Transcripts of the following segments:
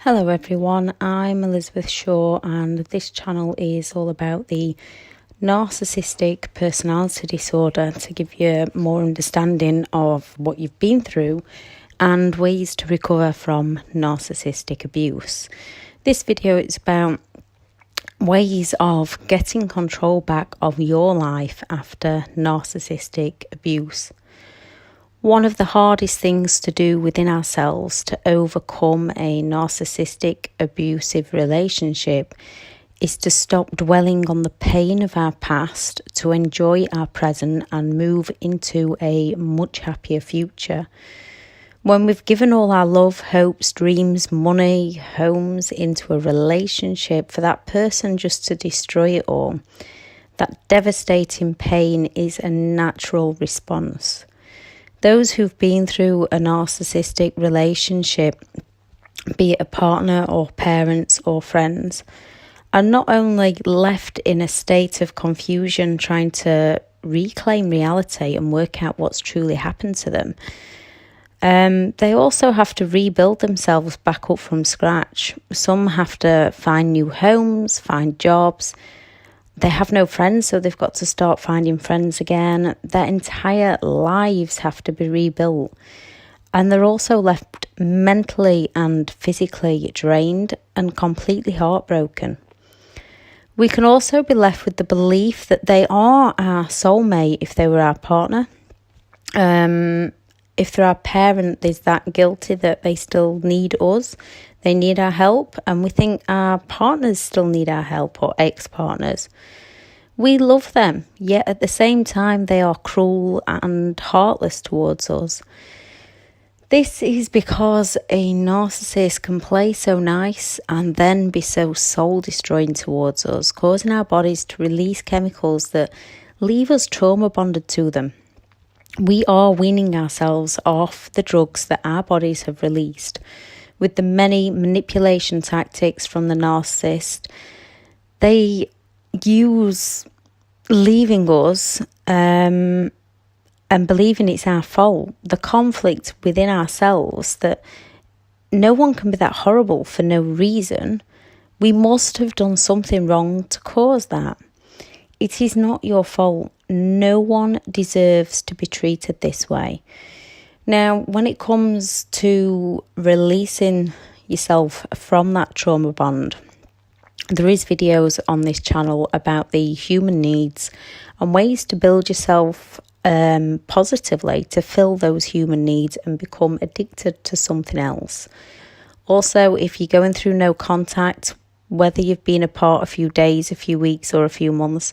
Hello everyone, I'm Elizabeth Shaw and this channel is all about the narcissistic personality disorder to give you more understanding of what you've been through and ways to recover from narcissistic abuse. This video is about ways of getting control back of your life after narcissistic abuse. One of the hardest things to do within ourselves to overcome a narcissistic abusive relationship is to stop dwelling on the pain of our past, to enjoy our present and move into a much happier future. When we've given all our love, hopes, dreams, money, homes into a relationship for that person just to destroy it all, that devastating pain is a natural response. Those who've been through a narcissistic relationship, be it a partner or parents or friends, are not only left in a state of confusion trying to reclaim reality and work out what's truly happened to them, they also have to rebuild themselves back up from scratch. Some have to find new homes, find jobs. They have no friends, so they've got to start finding friends again. Their entire lives have to be rebuilt. And they're also left mentally and physically drained and completely heartbroken. We can also be left with the belief that they are our soulmate if they were our partner. If they're our parent, there's that guilty that they still need us. They need our help, and we think our partners still need our help, or ex-partners. We love them, yet at the same time they are cruel and heartless towards us. This is because a narcissist can play so nice and then be so soul-destroying towards us, causing our bodies to release chemicals that leave us trauma-bonded to them. We are weaning ourselves off the drugs that our bodies have released. With the many manipulation tactics from the narcissist, they use leaving us and believing it's our fault, the conflict within ourselves that no one can be that horrible for no reason. We must have done something wrong to cause that. It is not your fault. No one deserves to be treated this way. Now, when it comes to releasing yourself from that trauma bond, there is videos on this channel about the human needs and ways to build yourself positively to fill those human needs and become addicted to something else. Also, if you're going through no contact, whether you've been apart a few days, a few weeks or a few months,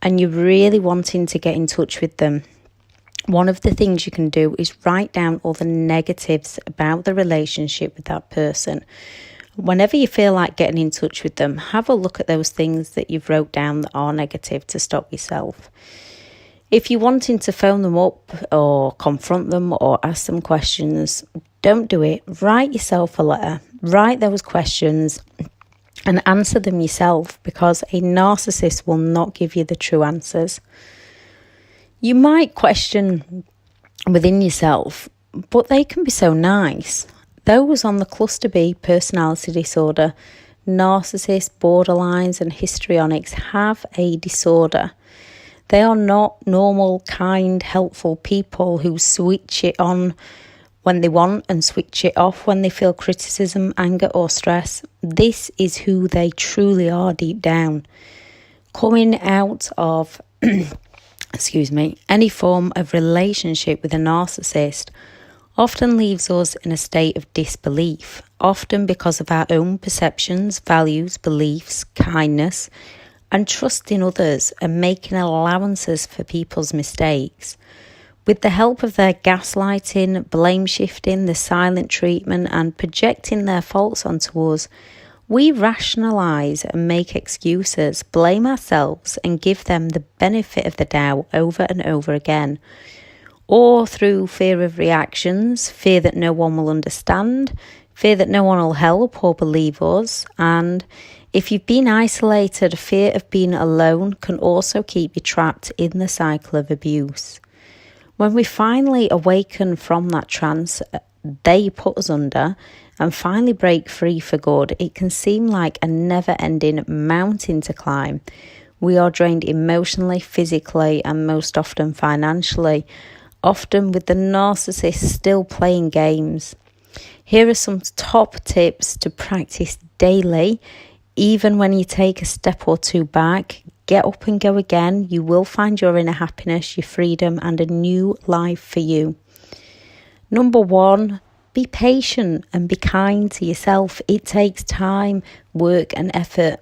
and you're really wanting to get in touch with them, one of the things you can do is write down all the negatives about the relationship with that person. Whenever you feel like getting in touch with them, have a look at those things that you've wrote down that are negative to stop yourself. If you're wanting to phone them up or confront them or ask them questions, don't do it. Write yourself a letter. Write those questions and answer them yourself, because a narcissist will not give you the true answers. You might question within yourself, but they can be so nice. Those on the cluster B personality disorder, narcissists, borderlines and histrionics have a disorder. They are not normal, kind, helpful people who switch it on when they want and switch it off when they feel criticism, anger or stress. This is who they truly are deep down. Coming out of any form of relationship with a narcissist often leaves us in a state of disbelief, often because of our own perceptions, values, beliefs, kindness, and trust in others and making allowances for people's mistakes. With the help of their gaslighting, blame shifting, the silent treatment, and projecting their faults onto us, we rationalise and make excuses, blame ourselves, and give them the benefit of the doubt over and over again. Or through fear of reactions, fear that no one will understand, fear that no one will help or believe us, and if you've been isolated, fear of being alone can also keep you trapped in the cycle of abuse. When we finally awaken from that trance, they put us under and finally break free for good, it can seem like a never-ending mountain to climb. We are drained emotionally, physically, and most often financially, often with the narcissist still playing games. Here are some top tips to practice daily. Even when you take a step or two back, get up and go again. You will find your inner happiness, your freedom, and a new life for you. Number 1, be patient and be kind to yourself. It takes time, work, and effort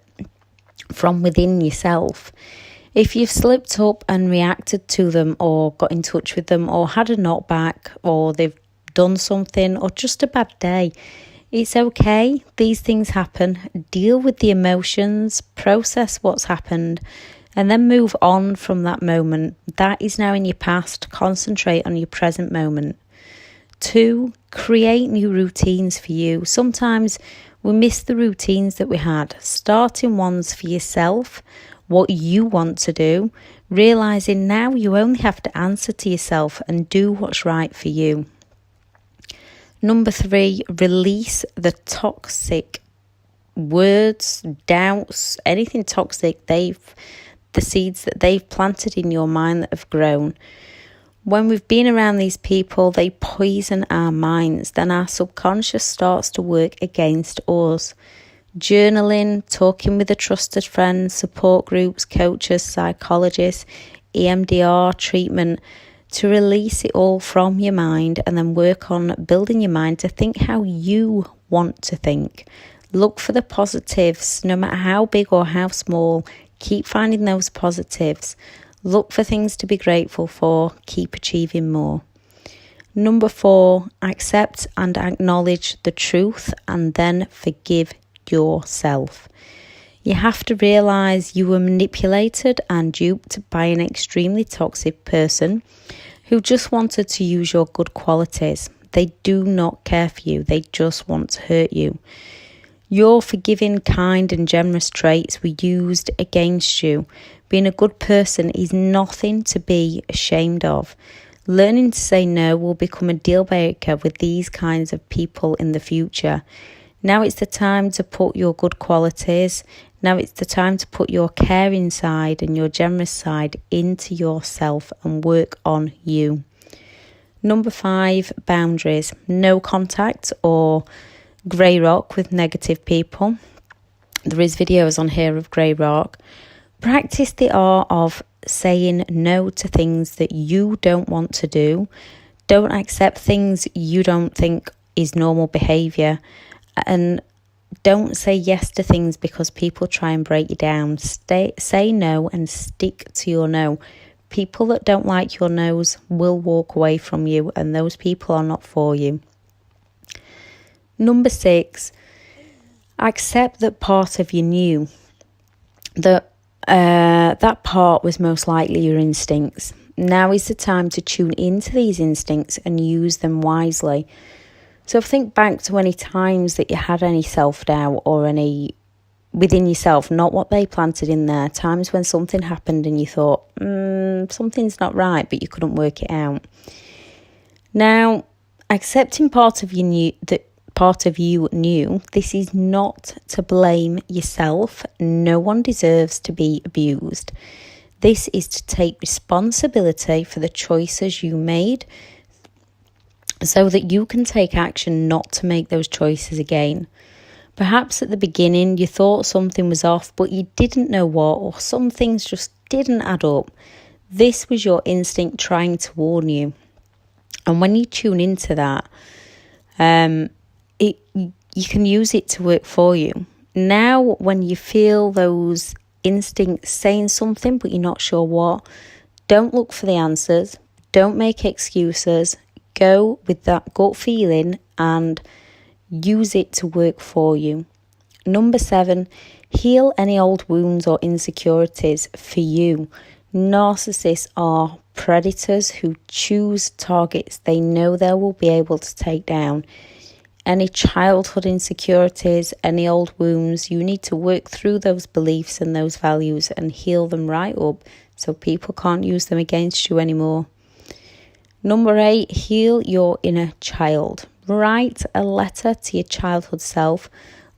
from within yourself. If you've slipped up and reacted to them or got in touch with them or had a knockback or they've done something or just a bad day, it's okay. These things happen. Deal with the emotions, process what's happened, and then move on from that moment. That is now in your past. Concentrate on your present moment. 2, create new routines for you. Sometimes we miss the routines that we had. Starting ones for yourself, what you want to do, realising now you only have to answer to yourself and do what's right for you. Number 3, release the toxic words, doubts, anything toxic the seeds that they've planted in your mind that have grown. When we've been around these people, they poison our minds. Then our subconscious starts to work against us. Journaling, talking with a trusted friend, support groups, coaches, psychologists, EMDR treatment, to release it all from your mind and then work on building your mind to think how you want to think. Look for the positives, no matter how big or how small. Keep finding those positives. Look for things to be grateful for. Keep achieving more. Number 4, accept and acknowledge the truth and then forgive yourself. You have to realise you were manipulated and duped by an extremely toxic person who just wanted to use your good qualities. They do not care for you. They just want to hurt you. Your forgiving, kind and generous traits were used against you. Being a good person is nothing to be ashamed of. Learning to say no will become a deal breaker with these kinds of people in the future. Now it's the time to put your good qualities. Now it's the time to put your caring side and your generous side into yourself and work on you. Number 5, boundaries. No contact or grey rock with negative people. There is videos on here of grey rock. Practice the art of saying no to things that you don't want to do. Don't accept things you don't think is normal behaviour. And don't say yes to things because people try and break you down. Say no and stick to your no. People that don't like your no's will walk away from you, and those people are not for you. Number 6, accept that part of you knew. That part was most likely your instincts. Now is the time to tune into these instincts and use them wisely. So think back to any times that you had any self-doubt or any within yourself, not what they planted in there. Times when something happened and you thought, something's not right, but you couldn't work it out. Now, accepting part of you knew, this is not to blame yourself. No one deserves to be abused. This is to take responsibility for the choices you made so that you can take action not to make those choices again. Perhaps at the beginning you thought something was off, but you didn't know what, or some things just didn't add up. This was your instinct trying to warn you. And when you tune into that, you can use it to work for you. Now, when you feel those instincts saying something, but you're not sure what, don't look for the answers. Don't make excuses. Go with that gut feeling and use it to work for you. Number 7, heal any old wounds or insecurities for you. Narcissists are predators who choose targets they know they will be able to take down. Any childhood insecurities, any old wounds, you need to work through those beliefs and those values and heal them right up so people can't use them against you anymore. Number 8, heal your inner child. Write a letter to your childhood self.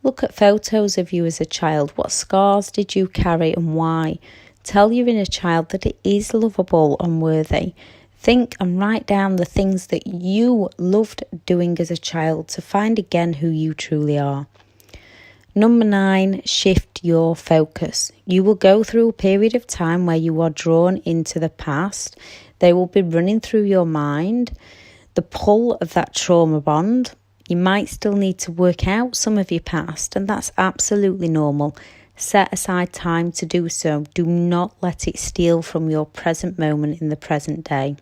Look at photos of you as a child. What scars did you carry and why? Tell your inner child that it is lovable and worthy. Think and write down the things that you loved doing as a child to find again who you truly are. Number 9, shift your focus. You will go through a period of time where you are drawn into the past. They will be running through your mind. The pull of that trauma bond. You might still need to work out some of your past, and that's absolutely normal. Set aside time to do so. Do not let it steal from your present moment in the present day.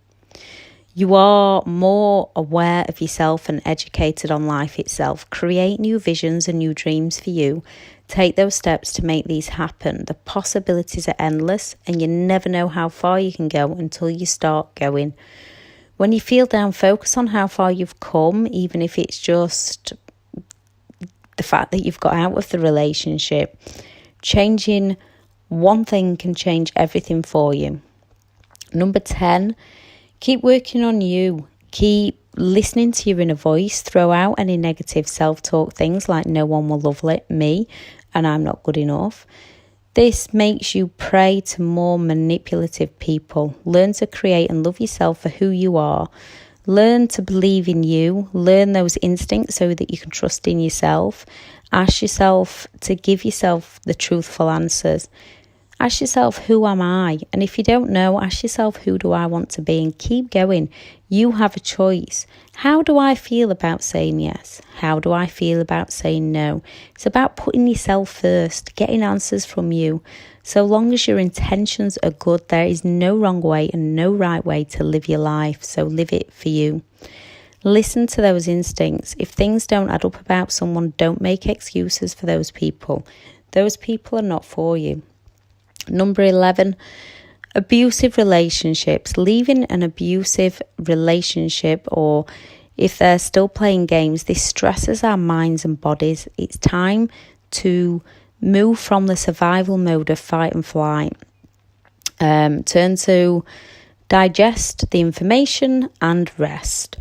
You are more aware of yourself and educated on life itself. Create new visions and new dreams for you. Take those steps to make these happen. The possibilities are endless, and you never know how far you can go until you start going. When you feel down, focus on how far you've come, even if it's just the fact that you've got out of the relationship. Changing one thing can change everything for you. Number 10, keep working on you. Keep listening to your inner voice. Throw out any negative self-talk things like no one will love me and I'm not good enough. This makes you prey to more manipulative people. Learn to create and love yourself for who you are. Learn to believe in you. Learn those instincts so that you can trust in yourself. Ask yourself to give yourself the truthful answers. Ask yourself, who am I? And if you don't know, ask yourself, who do I want to be? And keep going. You have a choice. How do I feel about saying yes? How do I feel about saying no? It's about putting yourself first, getting answers from you. So long as your intentions are good, there is no wrong way and no right way to live your life. So live it for you. Listen to those instincts. If things don't add up about someone, don't make excuses for those people. Those people are not for you. Number 11, abusive relationships. Leaving an abusive relationship, or if they're still playing games, this stresses our minds and bodies. It's time to move from the survival mode of fight and flight. Turn to digest the information and rest.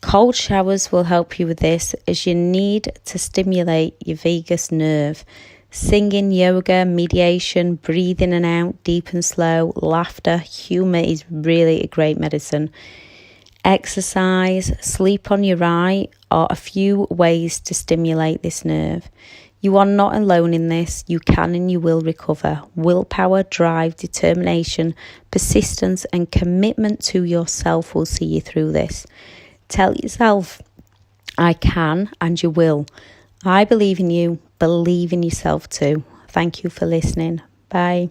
Cold showers will help you with this, as you need to stimulate your vagus nerve. Singing, yoga, mediation, breathing in and out, deep and slow, laughter, humour is really a great medicine. Exercise, sleep on your right are a few ways to stimulate this nerve. You are not alone in this. You can and you will recover. Willpower, drive, determination, persistence and commitment to yourself will see you through this. Tell yourself, I can and you will. I believe in you. Believe in yourself too. Thank you for listening. Bye.